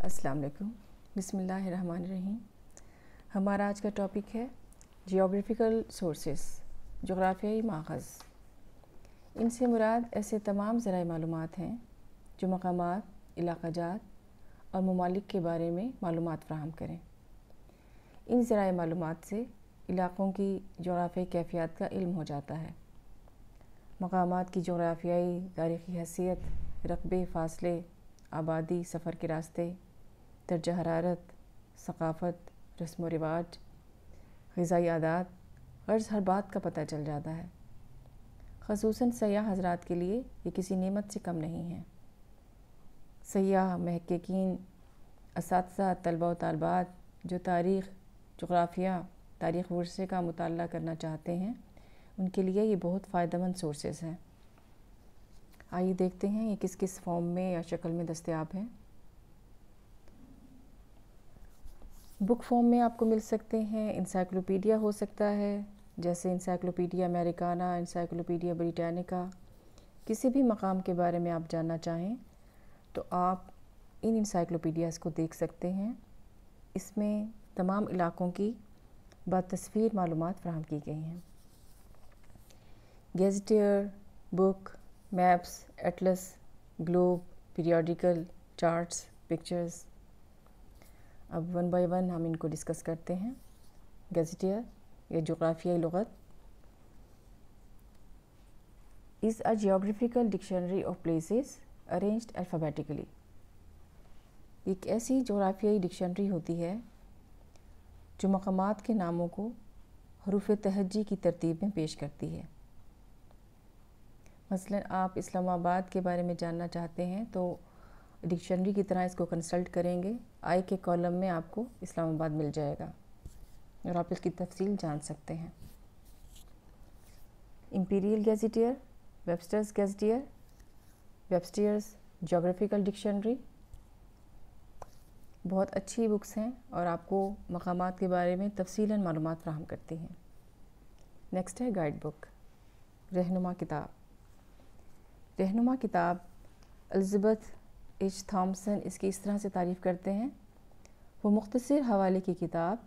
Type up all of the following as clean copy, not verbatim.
السلام علیکم، بسم اللہ الرحمن الرحیم۔ ہمارا آج کا ٹاپک ہے جیوگرافیکل سورسز، جغرافیائی ماخذ۔ ان سے مراد ایسے تمام ذرائع معلومات ہیں جو مقامات، علاقہ جات اور ممالک کے بارے میں معلومات فراہم کریں۔ ان ذرائع معلومات سے علاقوں کی جغرافیائی کیفیات کا علم ہو جاتا ہے۔ مقامات کی جغرافیائی تاریخی حیثیت، رقبے، فاصلے، آبادی، سفر کے راستے، درجہ حرارت، ثقافت، رسم و رواج، غذائی عادات، غرض ہر بات کا پتہ چل جاتا ہے۔ خصوصاً سیاح حضرات کے لیے یہ کسی نعمت سے کم نہیں ہے۔ سیاح، محققین، اساتذہ، طلباء و طالبات جو تاریخ، جغرافیہ، تاریخ ورثے کا مطالعہ کرنا چاہتے ہیں، ان کے لیے یہ بہت فائدہ مند سورسز ہیں۔ آئیے دیکھتے ہیں یہ کس کس فارم میں یا شکل میں دستیاب ہیں۔ بک فارم میں آپ کو مل سکتے ہیں، انسائکلوپیڈیا ہو سکتا ہے، جیسے انسائکلوپیڈیا امریکانا، انسائکلوپیڈیا بریٹینیکا۔ کسی بھی مقام کے بارے میں آپ جاننا چاہیں تو آپ ان انسائکلوپیڈیاز کو دیکھ سکتے ہیں۔ اس میں تمام علاقوں کی باتصویر معلومات فراہم کی گئی ہیں۔ Gazetteer, book, maps, atlas, globe, periodical, charts, pictures. اب ون بائی ون ہم ان کو ڈسکس کرتے ہیں۔ گیزیٹیئر یا جغرافیائی لغت is a geographical dictionary of places arranged alphabetically۔ ایک ایسی جغرافیائی ڈکشنری ہوتی ہے جو مقامات کے ناموں کو حروف تہجی کی ترتیب میں پیش کرتی ہے۔ مثلاً آپ اسلام آباد کے بارے میں جاننا چاہتے ہیں تو ڈکشنری کی طرح اس کو کنسلٹ کریں گے، آئی کے کالم میں آپ کو اسلام آباد مل جائے گا اور آپ اس کی تفصیل جان سکتے ہیں۔ امپیریل گیزیٹیئر، ویبسٹرز گیزیٹیئر، ویبسٹرز جیوگرافیکل ڈکشنری بہت اچھی بکس ہیں اور آپ کو مقامات کے بارے میں تفصیلاً معلومات فراہم کرتی ہیں۔ نیکسٹ ہے گائیڈ بک، رہنما کتاب۔ رہنما کتاب الزبتھ ایچ تھامسن اس کی اس طرح سے تعریف کرتے ہیں: وہ مختصر حوالے کی کتاب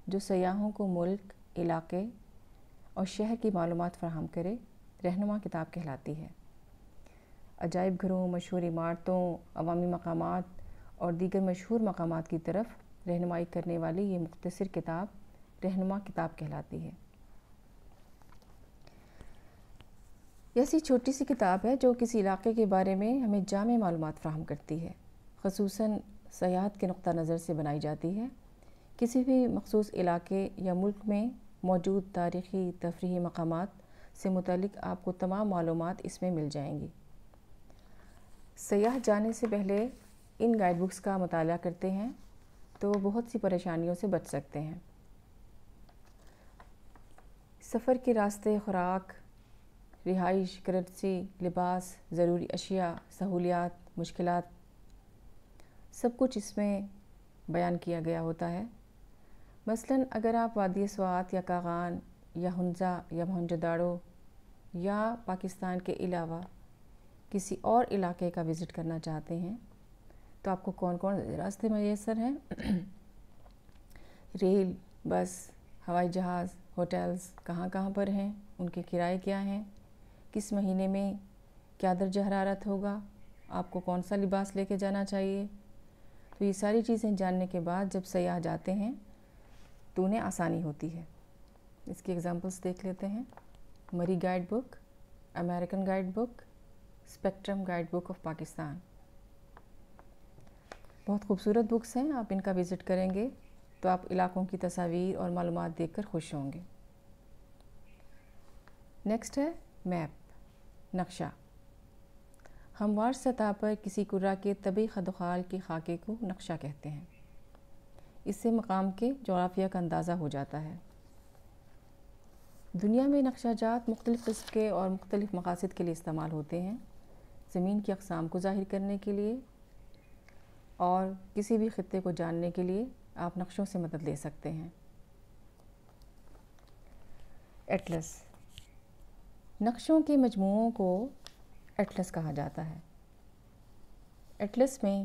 جو سیاحوں کو ملک، علاقے اور شہر کی معلومات فراہم کرے، رہنما کتاب کہلاتی ہے۔ عجائب گھروں، مشہور عمارتوں، عوامی مقامات اور دیگر مشہور مقامات کی طرف رہنمائی کرنے والی یہ مختصر کتاب رہنما کتاب کہلاتی ہے۔ ایسی چھوٹی سی کتاب ہے جو کسی علاقے کے بارے میں ہمیں جامع معلومات فراہم کرتی ہے، خصوصاً سیاحت کے نقطہ نظر سے بنائی جاتی ہے۔ کسی بھی مخصوص علاقے یا ملک میں موجود تاریخی، تفریحی مقامات سے متعلق آپ کو تمام معلومات اس میں مل جائیں گی۔ سیاح جانے سے پہلے ان گائیڈ بکس کا مطالعہ کرتے ہیں تو بہت سی پریشانیوں سے بچ سکتے ہیں۔ سفر کے راستے، خوراک، رہائش، کرنسی، لباس، ضروری اشیاء، سہولیات، مشکلات، سب کچھ اس میں بیان کیا گیا ہوتا ہے۔ مثلاً اگر آپ وادی سوات یا کاغان یا ہنزا یا موہنجو داڑو یا پاکستان کے علاوہ کسی اور علاقے کا وزٹ کرنا چاہتے ہیں تو آپ کو کون کون راستے میسر ہیں؟ ریل، بس، ہوائی جہاز، ہوٹلز کہاں کہاں پر ہیں، ان کے کرائے کیا ہیں، کس مہینے میں کیا درجہ حرارت ہوگا، آپ کو کون سا لباس لے کے جانا چاہیے۔ تو یہ ساری چیزیں جاننے کے بعد جب سیاح جاتے ہیں تو انہیں آسانی ہوتی ہے۔ اس کی ایگزامپلس دیکھ لیتے ہیں۔ Murree guide book, American guide book, spectrum guide book of Pakistan. بہت خوبصورت بکس ہیں، آپ ان کا وزٹ کریں گے تو آپ علاقوں کی تصاویر اور معلومات دیکھ کر خوش ہوں گے۔ نیکسٹ ہے میپ، نقشہ۔ ہموار سطح پر کسی قرہ کے طبعی خد و خال کے خاکے کو نقشہ کہتے ہیں۔ اس سے مقام کے جغرافیہ کا اندازہ ہو جاتا ہے۔ دنیا میں نقشہ جات مختلف قسم کے اور مختلف مقاصد کے لیے استعمال ہوتے ہیں۔ زمین کی اقسام کو ظاہر کرنے کے لیے اور کسی بھی خطے کو جاننے کے لیے آپ نقشوں سے مدد لے سکتے ہیں۔ ایٹلس، نقشوں کے مجموعوں کو ایٹلس کہا جاتا ہے۔ ایٹلس میں